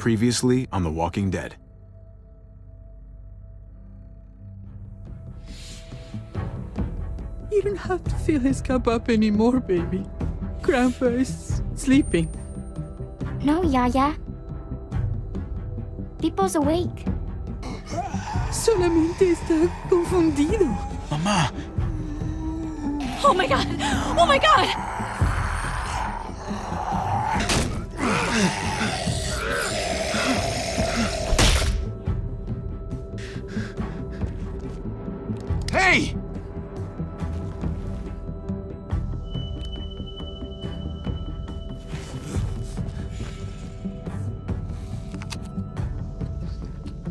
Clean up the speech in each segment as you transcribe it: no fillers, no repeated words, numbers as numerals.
Previously on The Walking Dead. You don't have to fill his cup up anymore, baby. Grandpa is sleeping. No, Yaya. Pipo's awake. Solamente está confundido. Mamá! Oh my god! Oh my god! Hey!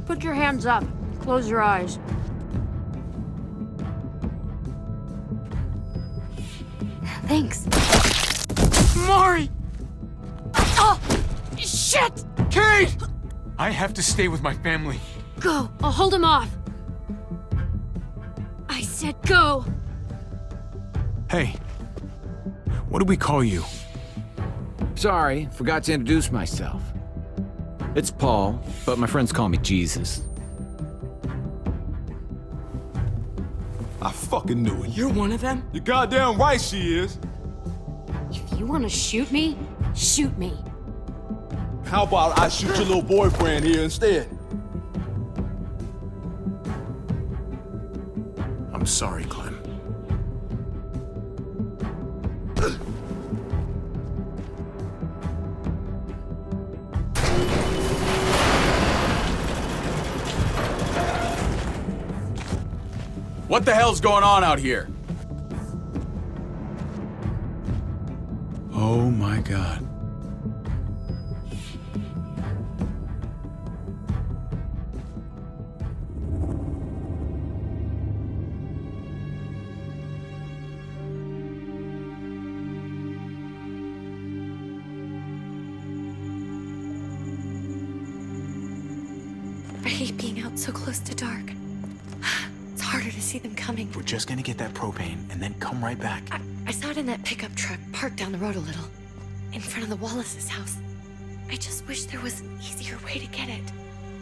Put your hands up. Close your eyes. Thanks. Mari! Oh! Shit! Kate! I have to stay with my family. Go. I'll hold him off. I said go. Hey. What do we call you? Sorry, forgot to introduce myself. It's Paul, but my friends call me Jesus. I fucking knew it. You're one of them? You're goddamn right she is. If you want to shoot me, shoot me. How about I shoot your little boyfriend here instead? I'm sorry, Clem. What the hell's going on out here? Oh my God. I hate being out so close to dark. It's harder to see them coming. We're just gonna get that propane and then come right back. I saw it in that pickup truck parked down the road a little, in front of the Wallace's house. I just wish there was an easier way to get it,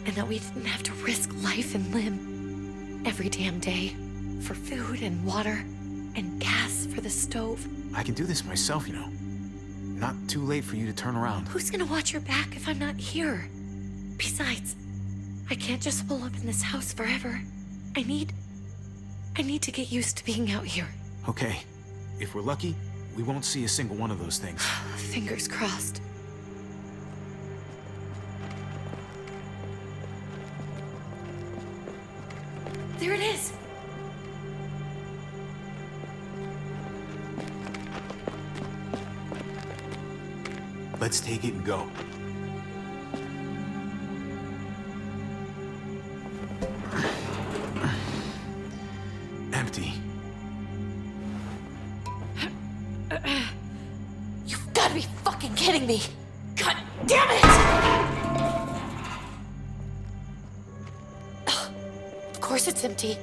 and that we didn't have to risk life and limb every damn day for food and water and gas for the stove. I can do this myself, you know. Not too late for you to turn around. Who's gonna watch your back if I'm not here? Besides, I can't just pull up in this house forever. I need to get used to being out here. Okay. If we're lucky, we won't see a single one of those things. Fingers crossed. There it is! Let's take it and go. Empty. You've got to be fucking kidding me! God damn it! Of course it's empty.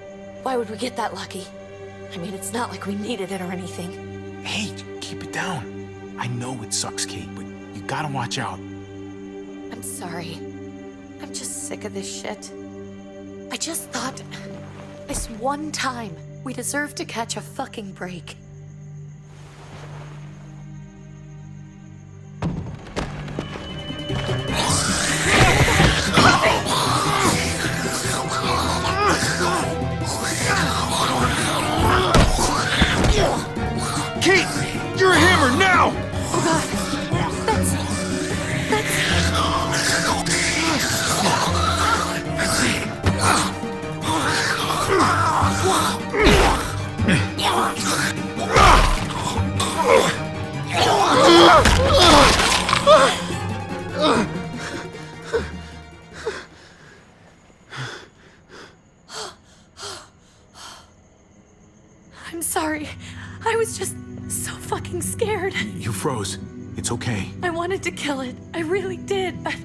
Why would we get that lucky? I mean, it's not like we needed it or anything. Hey, keep it down. I know it sucks, Kate, but you gotta watch out. I'm sorry. I'm just sick of this shit. I just thought, this one time, we deserve to catch a fucking break. Kate! You're a hammer now! Oh god, that's... I'm sorry. I was just so fucking scared. You froze. It's okay. I wanted to kill it. I really did, but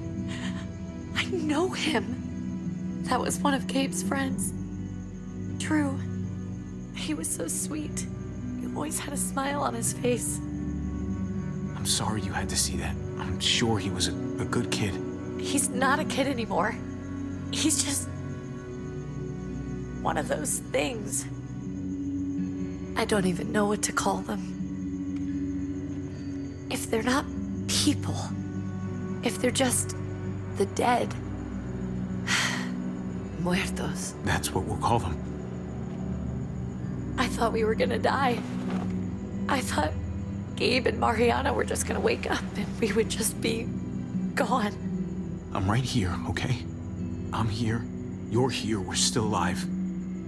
I know him. That was one of Gabe's friends. Drew. He was so sweet. He always had a smile on his face. I'm sorry you had to see that. I'm sure he was a good kid. He's not a kid anymore. He's just one of those things. I don't even know what to call them. If they're not people, if they're just the dead, muertos. That's what we'll call them. I thought we were gonna die. I thought Gabe and Mariana were just gonna wake up and we would just be gone. I'm right here, okay? I'm here. You're here. We're still alive.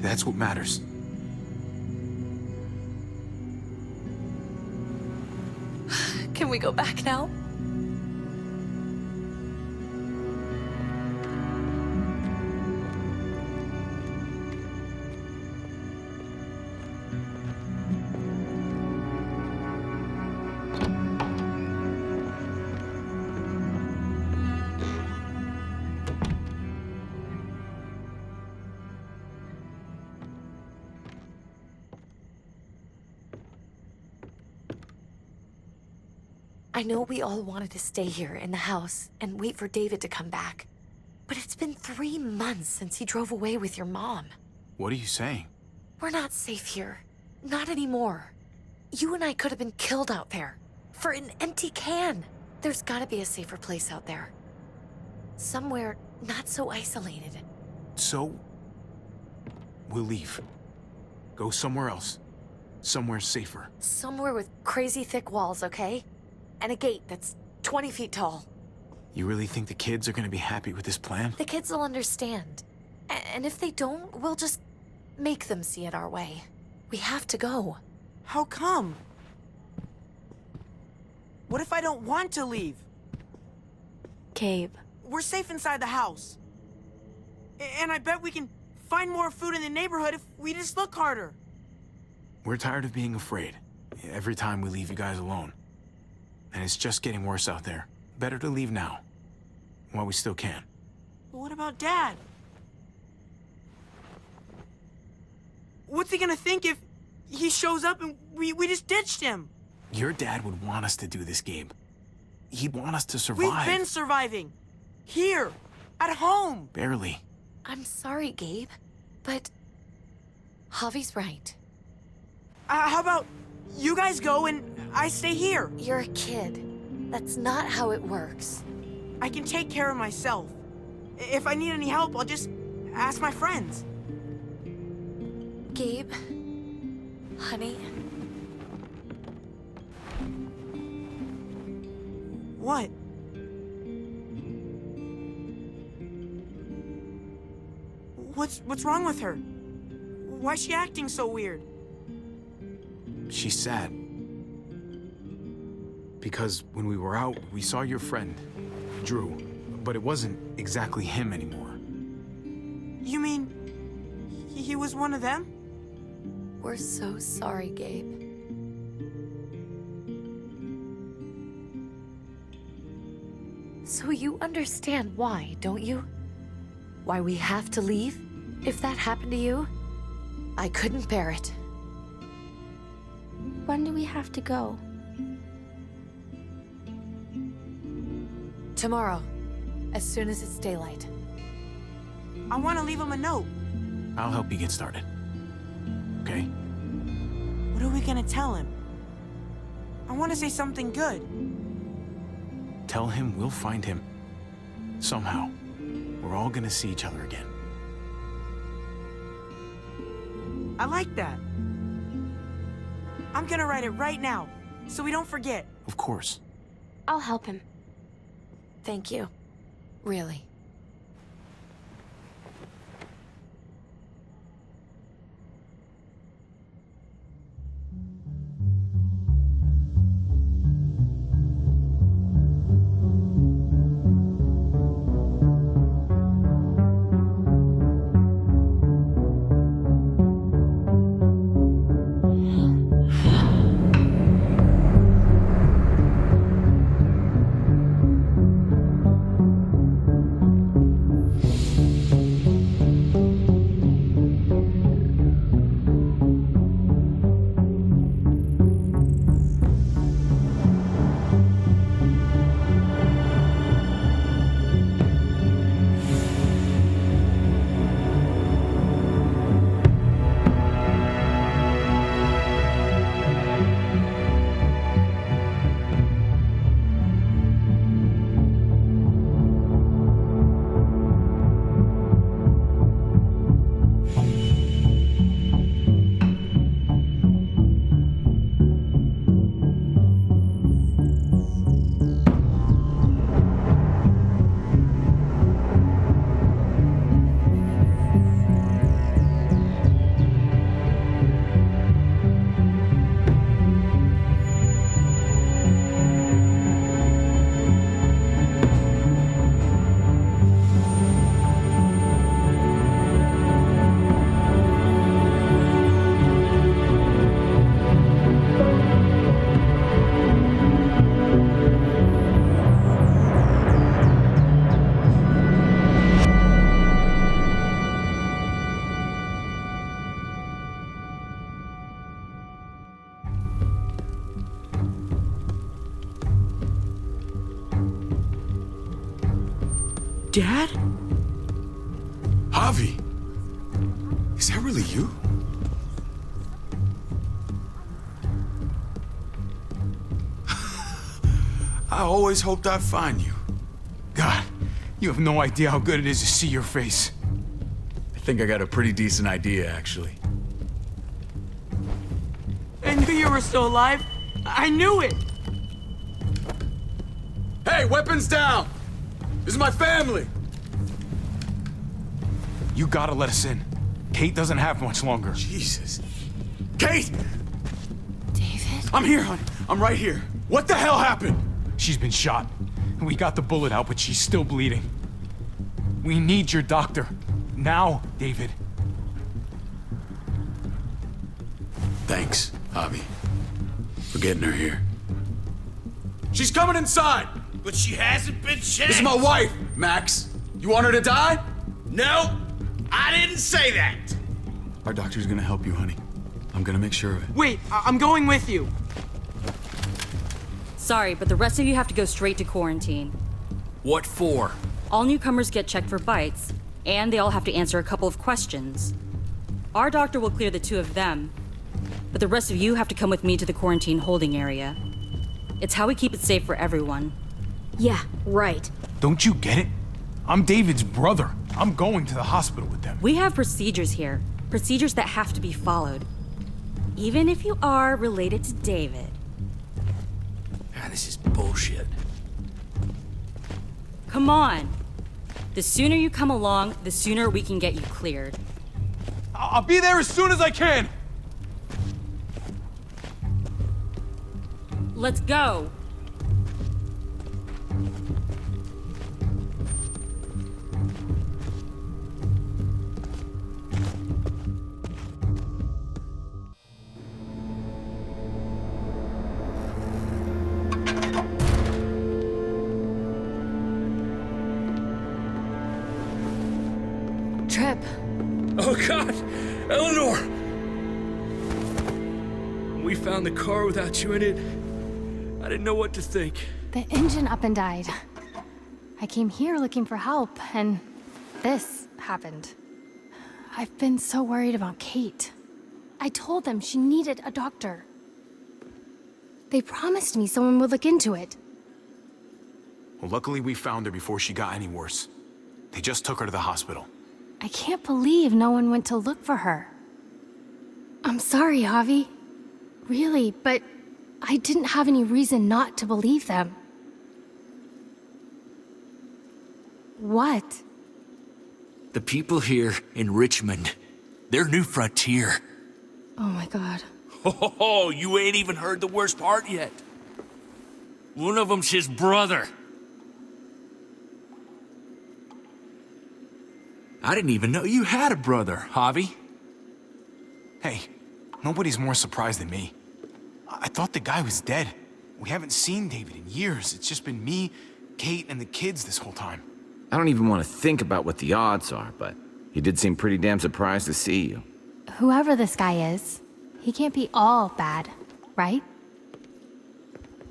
That's what matters. Can we go back now? I know we all wanted to stay here in the house and wait for David to come back. But it's been 3 months since he drove away with your mom. What are you saying? We're not safe here. Not anymore. You and I could have been killed out there. For an empty can. There's gotta be a safer place out there. Somewhere not so isolated. So, we'll leave. Go somewhere else. Somewhere safer. Somewhere with crazy thick walls, okay? And a gate that's 20 feet tall. You really think the kids are gonna be happy with this plan? The kids will understand. And if they don't, we'll just make them see it our way. We have to go. How come? What if I don't want to leave? Gabe. We're safe inside the house. And I bet we can find more food in the neighborhood if we just look harder. We're tired of being afraid. Every time we leave you guys alone. And it's just getting worse out there. Better to leave now. While we still can. But what about Dad? What's he gonna think if he shows up and we just ditched him? Your dad would want us to do this, Gabe. He'd want us to survive. We've been surviving. Here. At home. Barely. I'm sorry, Gabe. But Javi's right. How about you guys go and I stay here? You're a kid. That's not how it works. I can take care of myself. If I need any help, I'll just ask my friends. Gabe, honey, What? What's wrong with her? Why's she acting so weird? She's sad. Because when we were out, we saw your friend, Drew. But it wasn't exactly him anymore. You mean he was one of them? we're so sorry, Gabe. So you understand why, don't you? Why we have to leave? If that happened to you, I couldn't bear it. When do we have to go? Tomorrow, as soon as it's daylight. I want to leave him a note. I'll help you get started. Okay? What are we gonna tell him? I want to say something good. Tell him we'll find him. Somehow. We're all gonna see each other again. I like that. I'm gonna write it right now, so we don't forget. Of course. I'll help him. Thank you. Really. Dad? Javi! Is that really you? I always hoped I'd find you. God, you have no idea how good it is to see your face. I think I got a pretty decent idea, actually. I knew you were still alive. I knew it. Hey, weapons down! This is my family! You gotta let us in. Kate doesn't have much longer. Jesus. Kate! David? I'm here, honey. I'm right here. What the hell happened? She's been shot. We got the bullet out, but she's still bleeding. We need your doctor. Now, David. Thanks, Javi, for getting her here. She's coming inside! But she hasn't been checked. This is my wife, Max. You want her to die? No, I didn't say that. Our doctor's gonna help you, honey. I'm gonna make sure of it. Wait, I'm going with you. Sorry, but the rest of you have to go straight to quarantine. What for? All newcomers get checked for bites, and they all have to answer a couple of questions. Our doctor will clear the two of them, but the rest of you have to come with me to the quarantine holding area. It's how we keep it safe for everyone. Yeah, right. Don't you get it? I'm David's brother. I'm going to the hospital with them. We have procedures here, procedures that have to be followed. Even if you are related to David. This is bullshit. Come on. The sooner you come along, the sooner we can get you cleared. I'll be there as soon as I can. Let's go. Trip. Oh God, Eleanor! We found the car without you in it. I didn't know what to think. The engine up and died. I came here looking for help, and this happened. I've been so worried about Kate. I told them she needed a doctor. They promised me someone would look into it. Well, luckily we found her before she got any worse. They just took her to the hospital. I can't believe no one went to look for her. I'm sorry, Javi. Really, but I didn't have any reason not to believe them. What? The people here in Richmond, they're New Frontier. Oh my God. Oh, you ain't even heard the worst part yet. One of them's his brother. I didn't even know you had a brother, Javi. Hey, nobody's more surprised than me. I thought the guy was dead. We haven't seen David in years. It's just been me, Kate, and the kids this whole time. I don't even want to think about what the odds are, but he did seem pretty damn surprised to see you. Whoever this guy is, he can't be all bad, right?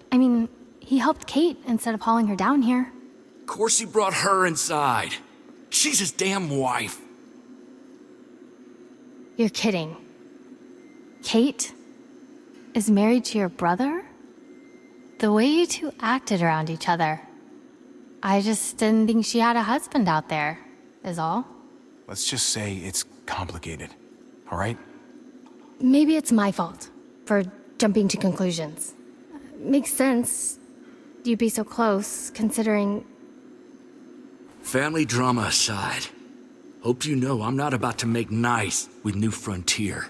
I mean, he helped Kate instead of hauling her down here. Of course he brought her inside. She's his damn wife. You're kidding. Kate is married to your brother? The way you two acted around each other. I just didn't think she had a husband out there, is all. Let's just say it's complicated, all right? Maybe it's my fault for jumping to conclusions. Makes sense. You'd be so close, considering... Family drama aside, hope you know I'm not about to make nice with New Frontier.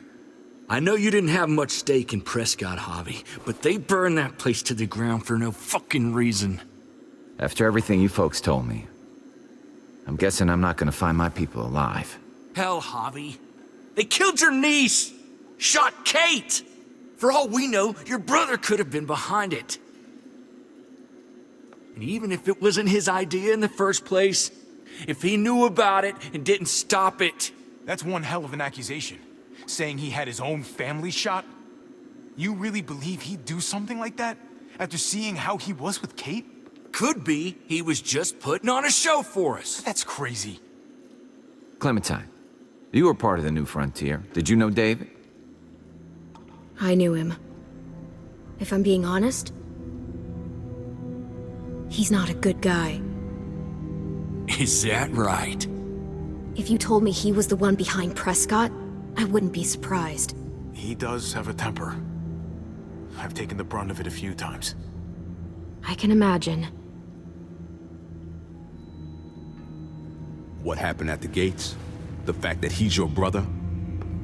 I know you didn't have much stake in Prescott, Javi, but they burned that place to the ground for no fucking reason. After everything you folks told me, I'm guessing I'm not gonna find my people alive. Hell, Javi. They killed your niece! Shot Kate! For all we know, your brother could have been behind it. And even if it wasn't his idea in the first place, if he knew about it and didn't stop it... That's one hell of an accusation. Saying he had his own family shot? You really believe he'd do something like that? After seeing how he was with Kate? Could be he was just putting on a show for us. That's crazy. Clementine, you were part of the New Frontier. Did you know David? I knew him. If I'm being honest, he's not a good guy. Is that right? If you told me he was the one behind Prescott, I wouldn't be surprised. He does have a temper. I've taken the brunt of it a few times. I can imagine. What happened at the gates? The fact that he's your brother?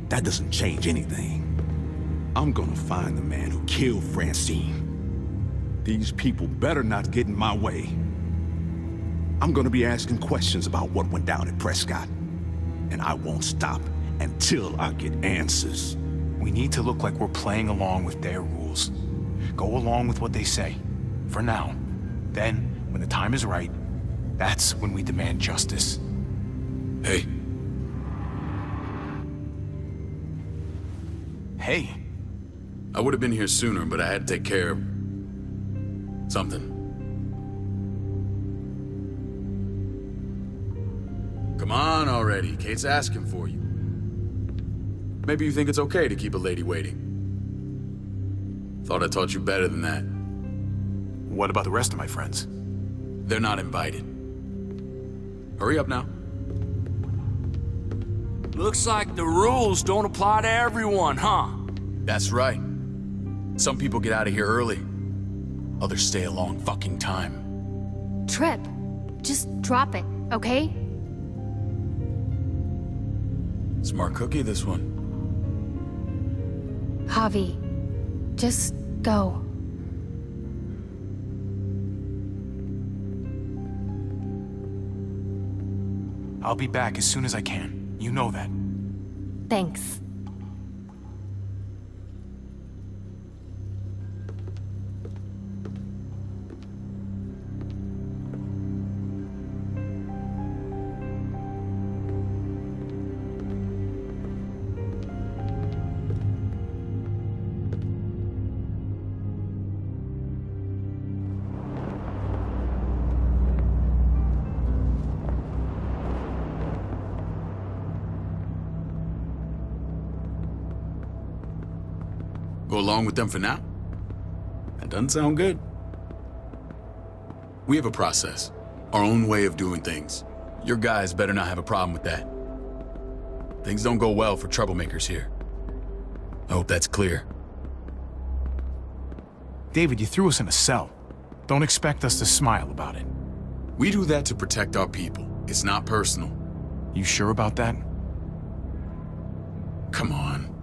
That doesn't change anything. I'm gonna find the man who killed Francine. These people better not get in my way. I'm gonna be asking questions about what went down at Prescott. And I won't stop until I get answers. We need to look like we're playing along with their rules. Go along with what they say. For now. Then, when the time is right, that's when we demand justice. Hey, Hey, I would have been here sooner, but I had to take care of something. Come on already. Kate's asking for you. Maybe you think it's okay to keep a lady waiting. Thought I taught you better than that. what about the rest of my friends? They're not invited. Hurry up now. Looks like the rules don't apply to everyone, huh? That's right. Some people get out of here early. Others stay a long fucking time. Trip, just drop it, okay? Smart cookie, this one. Javi, just go. I'll be back as soon as I can. You know that. Thanks. Go along with them for now? That doesn't sound good. We have a process, our own way of doing things. Your guys better not have a problem with that. Things don't go well for troublemakers here. I hope that's clear. David, you threw us in a cell. Don't expect us to smile about it. We do that to protect our people. It's not personal. You sure about that? Come on.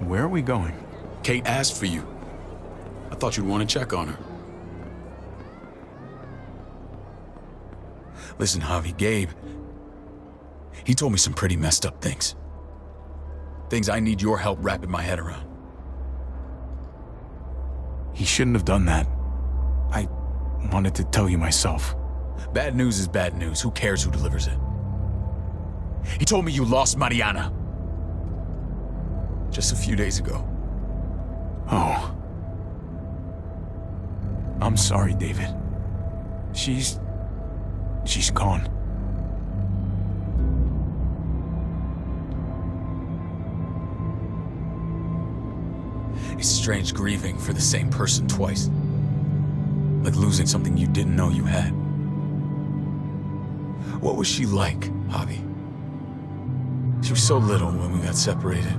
Where are we going? Kate asked for you. I thought you'd want to check on her. Listen, Javi, Gabe, he told me some pretty messed up things. Things I need your help wrapping my head around. He shouldn't have done that. I wanted to tell you myself. Bad news is bad news. Who cares who delivers it? He told me you lost Mariana. Just a few days ago. Oh. I'm sorry, David. She's gone. It's strange grieving for the same person twice. Like losing something you didn't know you had. What was she like, Javi? She was so little when we got separated.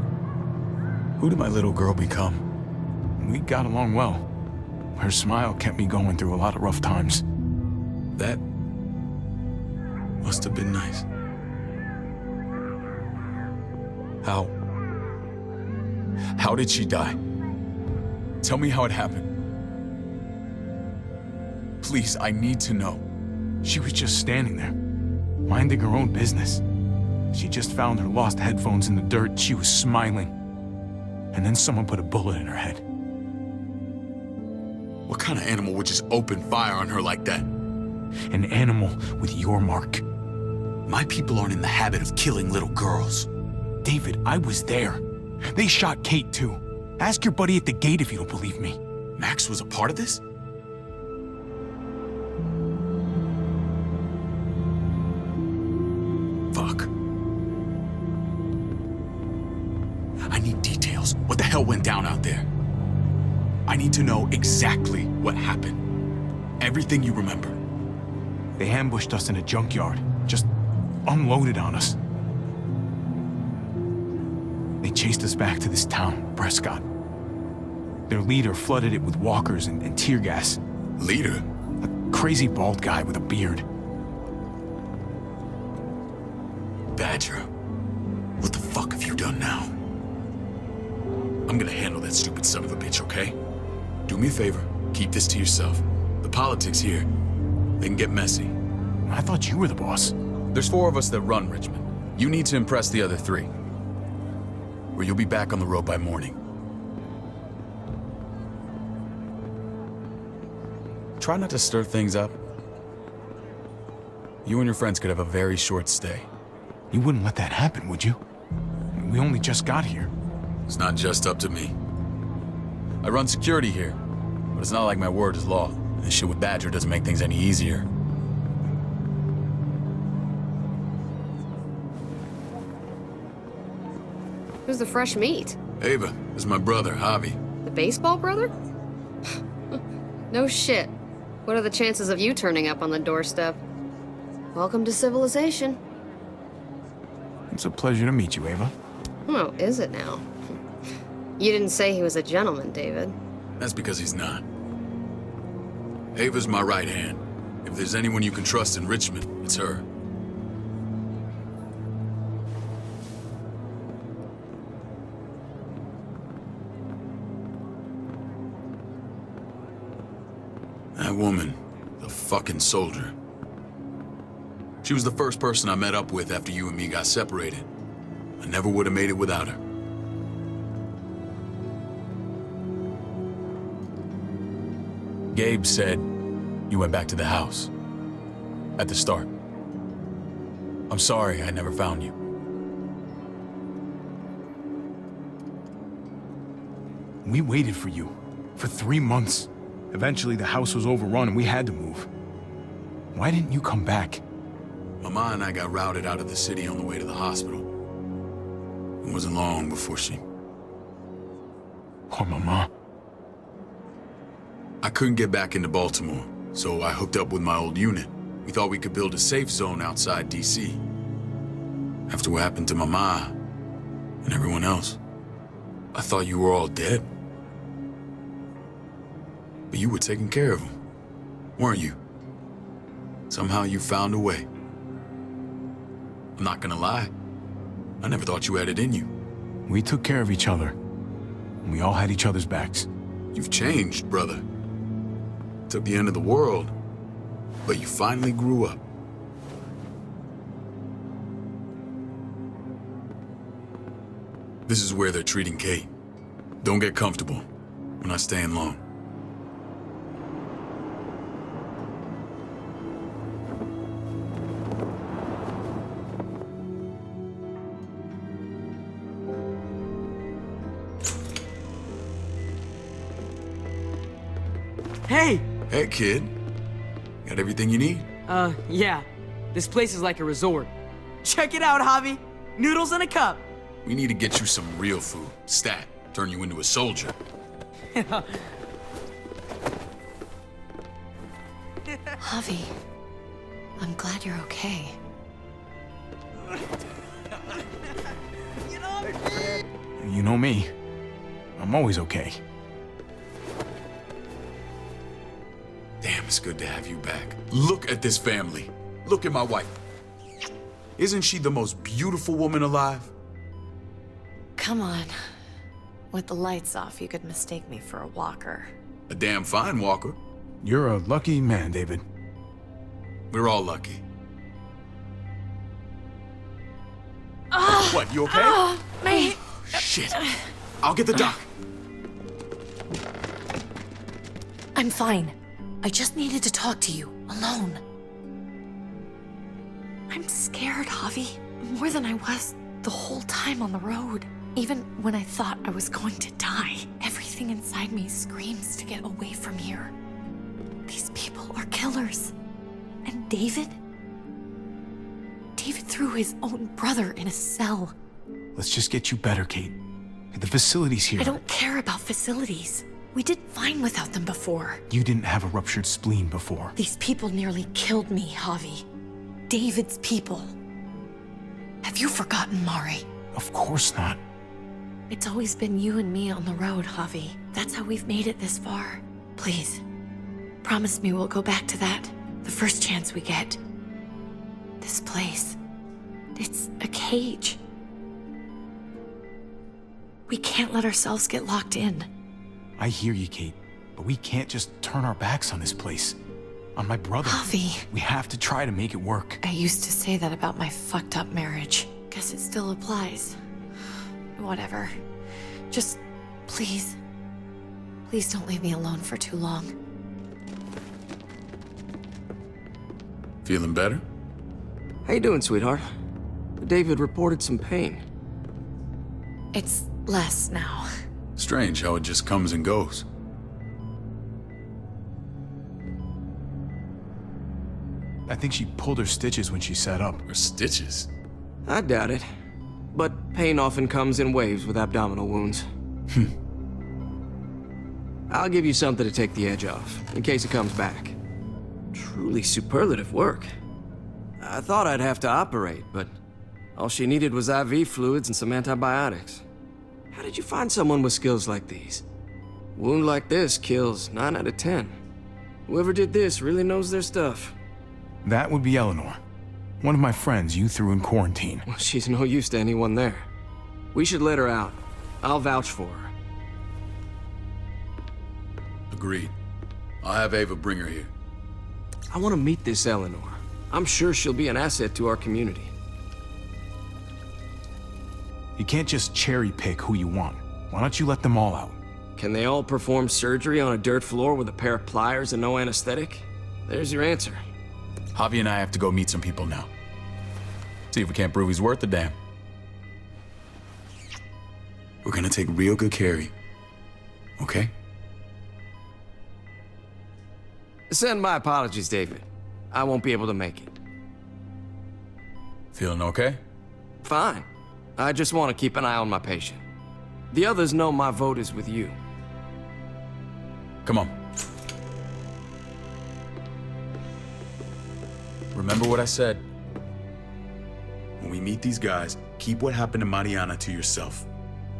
Who did my little girl become? We got along well. Her smile kept me going through a lot of rough times. That must have been nice. How did she die? Tell me how it happened. Please, I need to know. She was just standing there, minding her own business. She just found her lost headphones in the dirt. She was smiling. And then someone put a bullet in her head. What kind of animal would just open fire on her like that? An animal with your mark. My people aren't in the habit of killing little girls. David, I was there. They shot Kate, too. Ask your buddy at the gate if you don't believe me. Max was a part of this? Fuck. I need details. What the hell went down out there? I need to know exactly what happened. Everything you remember. They ambushed us in a junkyard. Just unloaded on us. They chased us back to this town, Prescott. Their leader flooded it with walkers and tear gas. Leader? A crazy bald guy with a beard. Badger, what the fuck have you done now? I'm gonna handle that stupid son of a bitch, okay? Do me a favor, keep this to yourself. The politics here, they can get messy. I thought you were the boss. There's 4 of us that run Richmond. You need to impress the other 3. Or you'll be back on the road by morning. Try not to stir things up. You and your friends could have a very short stay. You wouldn't let that happen, would you? We only just got here. It's not just up to me. I run security here, but it's not like my word is law. And this shit with Badger doesn't make things any easier. Who's the fresh meat? Ava, this is my brother, Javi. The baseball brother? No shit. What are the chances of you turning up on the doorstep? Welcome to civilization. It's a pleasure to meet you, Ava. Oh, is it now? You didn't say he was a gentleman, David. That's because he's not. Ava's my right hand. If there's anyone you can trust in Richmond, it's her. That woman, the fucking soldier. She was the first person I met up with after you and me got separated. I never would have made it without her. Gabe said you went back to the house. At the start. I'm sorry I never found you. We waited for you. For 3 months. Eventually the house was overrun and we had to move. Why didn't you come back? Mama and I got routed out of the city on the way to the hospital. It wasn't long before she... Poor Mama. I couldn't get back into Baltimore, so I hooked up with my old unit. We thought we could build a safe zone outside D.C. After what happened to Mama and everyone else, I thought you were all dead. But you were taking care of them, weren't you? Somehow you found a way. I'm not gonna lie. I never thought you had it in you. We took care of each other. We all had each other's backs. You've changed, brother. Took the end of the world, but you finally grew up. This is where they're treating Kate. Don't get comfortable. We're not staying long. Hey! Hey, kid. Got everything you need? Yeah. This place is like a resort. Check it out, Javi. Noodles in a cup. We need to get you some real food. Stat. Turn you into a soldier. Javi, I'm glad you're okay. You know me. I'm always okay. Damn, it's good to have you back. Look at this family. Look at my wife. Isn't she the most beautiful woman alive? Come on. With the lights off, you could mistake me for a walker. A damn fine walker. You're a lucky man, David. We're all lucky. What, you okay? My... Shit. I'll get the doc. I'm fine. I just needed to talk to you, alone. I'm scared, Javi. More than I was the whole time on the road. Even when I thought I was going to die, everything inside me screams to get away from here. These people are killers. And David? David threw his own brother in a cell. Let's just get you better, Kate. The facility's here. I don't care about facilities. We did fine without them before. You didn't have a ruptured spleen before. These people nearly killed me, Javi. David's people. Have you forgotten, Mari? Of course not. It's always been you and me on the road, Javi. That's how we've made it this far. Please, promise me we'll go back to that the first chance we get. This place, it's a cage. We can't let ourselves get locked in. I hear you, Kate, but we can't just turn our backs on this place. On my brother. Javi. We have to try to make it work. I used to say that about my fucked up marriage. Guess it still applies. Whatever. Just, please. Please don't leave me alone for too long. Feeling better? How you doing, sweetheart? David reported some pain. It's less now. Strange how it just comes and goes. I think she pulled her stitches when she sat up. Her stitches? I doubt it. But pain often comes in waves with abdominal wounds. I'll give you something to take the edge off, in case it comes back. Truly superlative work. I thought I'd have to operate, but all she needed was IV fluids and some antibiotics. How did you find someone with skills like these? A wound like this kills 9 out of 10. Whoever did this really knows their stuff. That would be Eleanor. One of my friends you threw in quarantine. Well, she's no use to anyone there. We should let her out. I'll vouch for her. Agreed. I'll have Ava bring her here. I want to meet this Eleanor. I'm sure she'll be an asset to our community. You can't just cherry pick who you want. Why don't you let them all out? Can they all perform surgery on a dirt floor with a pair of pliers and no anesthetic? There's your answer. Javi and I have to go meet some people now. See if we can't prove he's worth the damn. We're gonna take real good care of you. Okay? Send my apologies, David. I won't be able to make it. Feeling okay? Fine. I just want to keep an eye on my patient. The others know my vote is with you. Come on. Remember what I said. When we meet these guys, keep what happened to Mariana to yourself.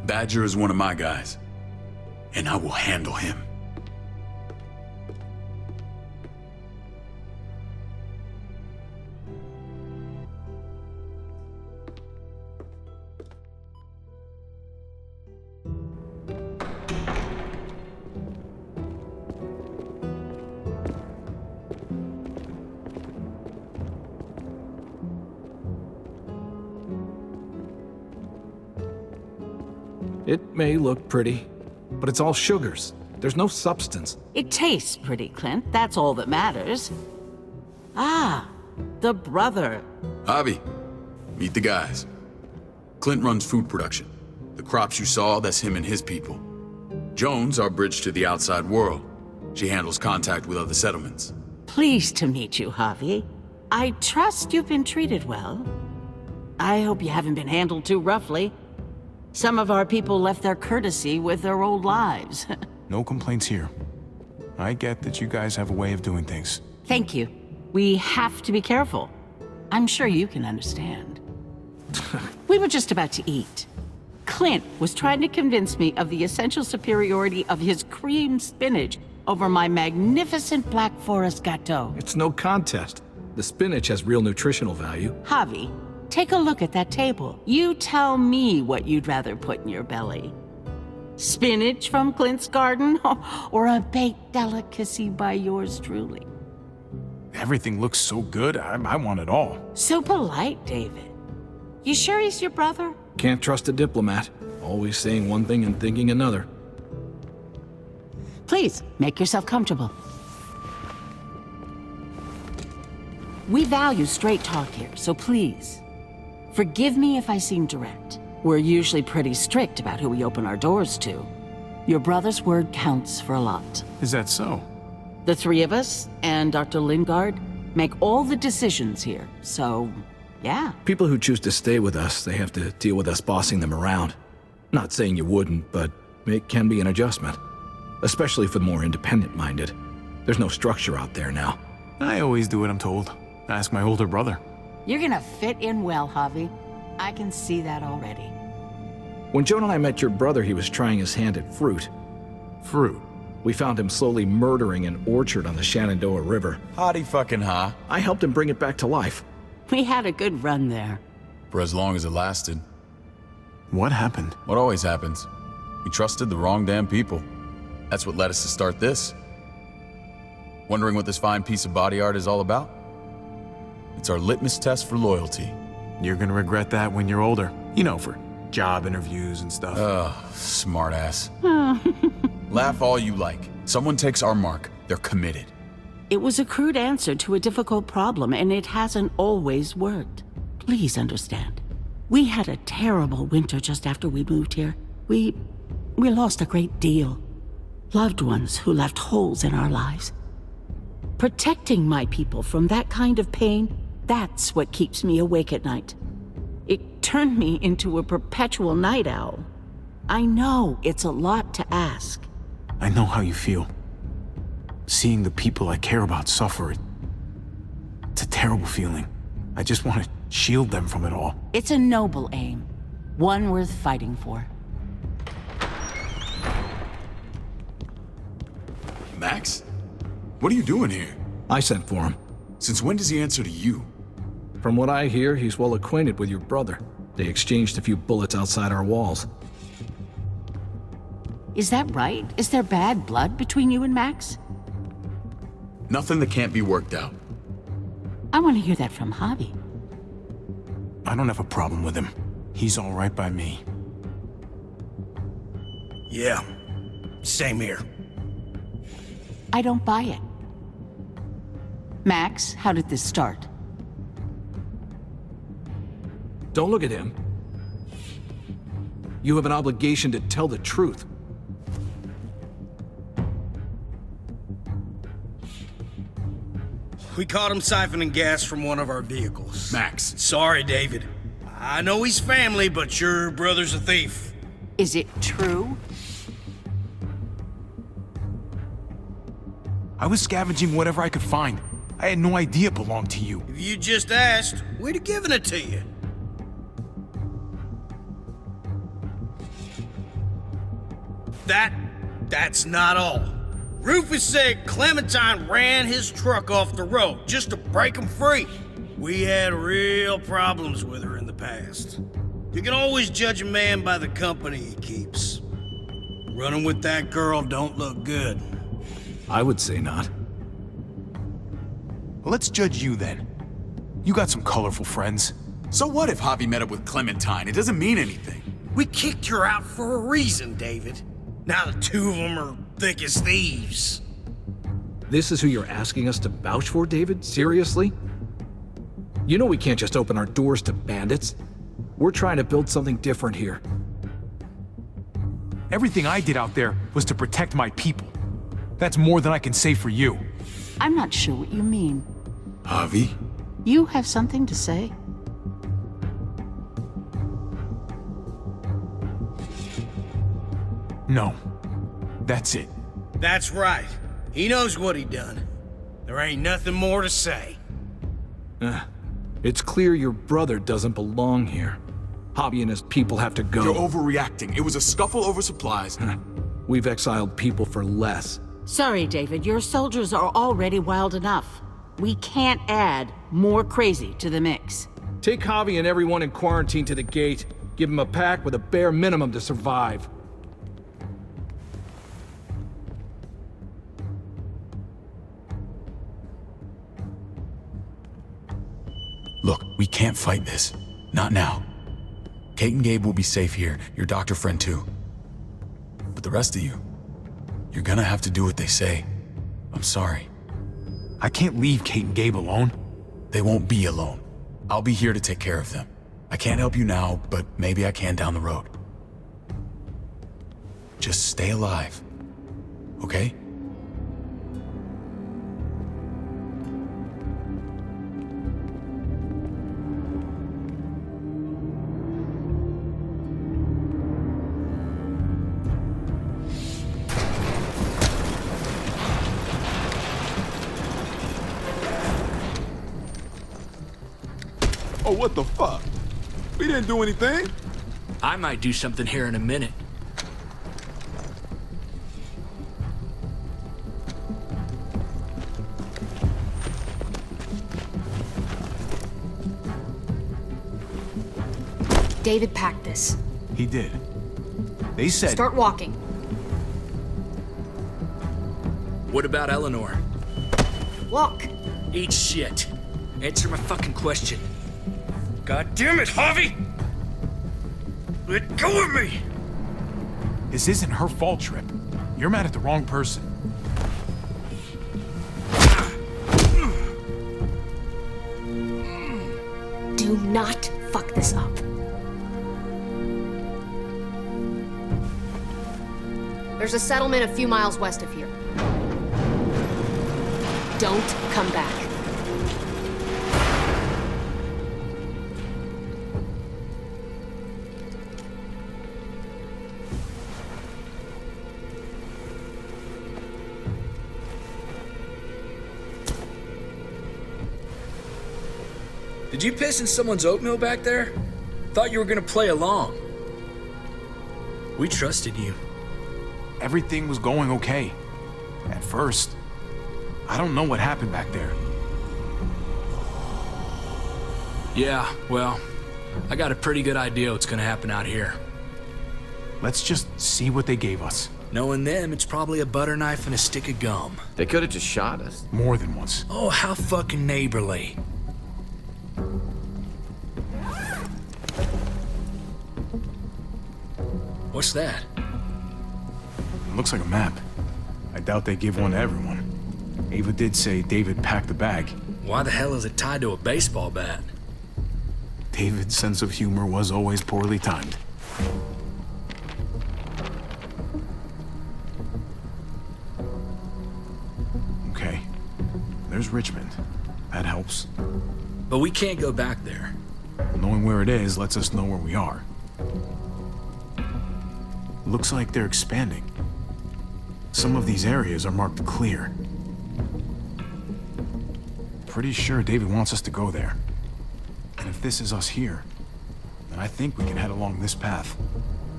Badger is one of my guys, and I will handle him. It may look pretty, but it's all sugars. There's no substance. It tastes pretty, Clint. That's all that matters. Ah, the brother. Javi, meet the guys. Clint runs food production. The crops you saw, that's him and his people. Jones, our bridge to the outside world. She handles contact with other settlements. Pleased to meet you, Javi. I trust you've been treated well. I hope you haven't been handled too roughly. Some of our people left their courtesy with their old lives. No complaints here. I get that you guys have a way of doing things. Thank you. We have to be careful. I'm sure you can understand. We were just about to eat. Clint was trying to convince me of the essential superiority of his cream spinach over my magnificent Black Forest gâteau. It's no contest. The spinach has real nutritional value. Javi, take a look at that table. You tell me what you'd rather put in your belly. Spinach from Clint's garden, or a baked delicacy by yours truly? Everything looks so good, I want it all. So polite, David. You sure he's your brother? Can't trust a diplomat. Always saying one thing and thinking another. Please, make yourself comfortable. We value straight talk here, so please, forgive me if I seem direct. We're usually pretty strict about who we open our doors to. Your brother's word counts for a lot. Is that so? The three of us and Dr. Lingard make all the decisions here, so yeah. People who choose to stay with us, they have to deal with us bossing them around. Not saying you wouldn't, but it can be an adjustment. Especially for the more independent-minded. There's no structure out there now. I always do what I'm told. Ask my older brother. You're gonna fit in well, Javi. I can see that already. When Joan and I met your brother, he was trying his hand at fruit. Fruit? We found him slowly murdering an orchard on the Shenandoah River. Howdy fucking ha. I helped him bring it back to life. We had a good run there. For as long as it lasted. What happened? What always happens. We trusted the wrong damn people. That's what led us to start this. Wondering what this fine piece of body art is all about? It's our litmus test for loyalty. You're gonna regret that when you're older. You know, for job interviews and stuff. Ugh, smartass. Laugh all you like. Someone takes our mark, they're committed. It was a crude answer to a difficult problem, and it hasn't always worked. Please understand. We had a terrible winter just after we moved here. We lost a great deal. Loved ones who left holes in our lives. Protecting my people from that kind of pain, that's what keeps me awake at night. It turned me into a perpetual night owl. I know it's a lot to ask. I know how you feel. Seeing the people I care about suffer, it's a terrible feeling. I just want to shield them from it all. It's a noble aim, one worth fighting for. Max? What are you doing here? I sent for him. Since when does he answer to you? From what I hear, he's well acquainted with your brother. They exchanged a few bullets outside our walls. Is that right? Is there bad blood between you and Max? Nothing that can't be worked out. I want to hear that from Javi. I don't have a problem with him. He's all right by me. Yeah, same here. I don't buy it. Max, how did this start? Don't look at him. You have an obligation to tell the truth. We caught him siphoning gas from one of our vehicles. Max. Sorry, David. I know he's family, but your brother's a thief. Is it true? I was scavenging whatever I could find. I had no idea it belonged to you. If you just asked, we'd have given it to you. That's not all. Rufus said Clementine ran his truck off the road just to break him free. We had real problems with her in the past. You can always judge a man by the company he keeps. Running with that girl don't look good. I would say not. Well, let's judge you then. You got some colorful friends. So what if Javi met up with Clementine? It doesn't mean anything. We kicked her out for a reason, David. Now the two of them are thick as thieves. This is who you're asking us to vouch for, David? Seriously? You know we can't just open our doors to bandits. We're trying to build something different here. Everything I did out there was to protect my people. That's more than I can say for you. I'm not sure what you mean. Javi? You have something to say? No. That's it. That's right. He knows what he done. There ain't nothing more to say. It's clear your brother doesn't belong here. Javi and his people have to go. You're overreacting. It was a scuffle over supplies. We've exiled people for less. Sorry, David. Your soldiers are already wild enough. We can't add more crazy to the mix. Take Javi and everyone in quarantine to the gate. Give them a pack with a bare minimum to survive. Look, we can't fight this. Not now. Kate and Gabe will be safe here, your doctor friend too. But the rest of you, you're gonna have to do what they say. I'm sorry. I can't leave Kate and Gabe alone. They won't be alone. I'll be here to take care of them. I can't help you now, but maybe I can down the road. Just stay alive, okay? Oh, what the fuck? We didn't do anything. I might do something here in a minute. David packed this. He did. They said... Start walking. What about Eleanor? Walk. Eat shit. Answer my fucking question. God damn it, Javi! Let go of me! This isn't her fault, Trip. You're mad at the wrong person. Do not fuck this up. There's a settlement a few miles west of here. Don't come back. Did you piss in someone's oatmeal back there? Thought you were gonna play along. We trusted you. Everything was going okay. At first. I don't know what happened back there. Yeah, well, I got a pretty good idea what's gonna happen out here. Let's just see what they gave us. Knowing them, it's probably a butter knife and a stick of gum. They could have just shot us. More than once. Oh, how fucking neighborly. What's that? It looks like a map. I doubt they give one to everyone. Ava did say David packed the bag. Why the hell is it tied to a baseball bat? David's sense of humor was always poorly timed. Okay. There's Richmond. That helps. But we can't go back there. Knowing where it is lets us know where we are. Looks like they're expanding. Some of these areas are marked clear. Pretty sure David wants us to go there. And if this is us here, then I think we can head along this path.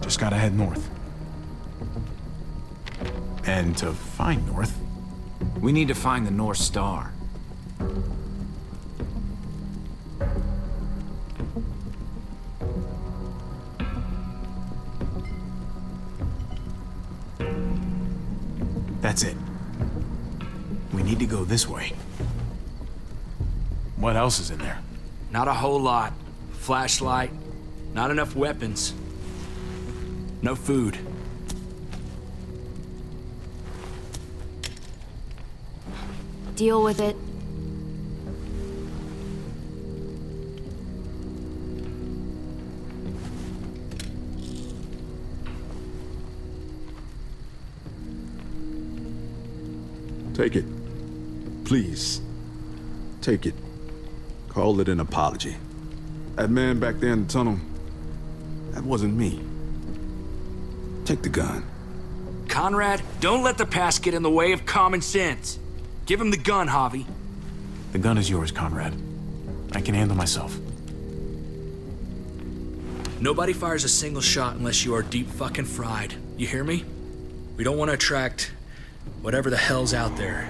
Just gotta head north. And to find north... We need to find the North Star. That's it. We need to go this way. What else is in there? Not a whole lot. Flashlight, not enough weapons. No food. Deal with it. Take it. Please. Take it. Call it an apology. That man back there in the tunnel, that wasn't me. Take the gun. Conrad, don't let the past get in the way of common sense. Give him the gun, Javi. The gun is yours, Conrad. I can handle myself. Nobody fires a single shot unless you are deep fucking fried. You hear me? We don't want to attract whatever the hell's out there.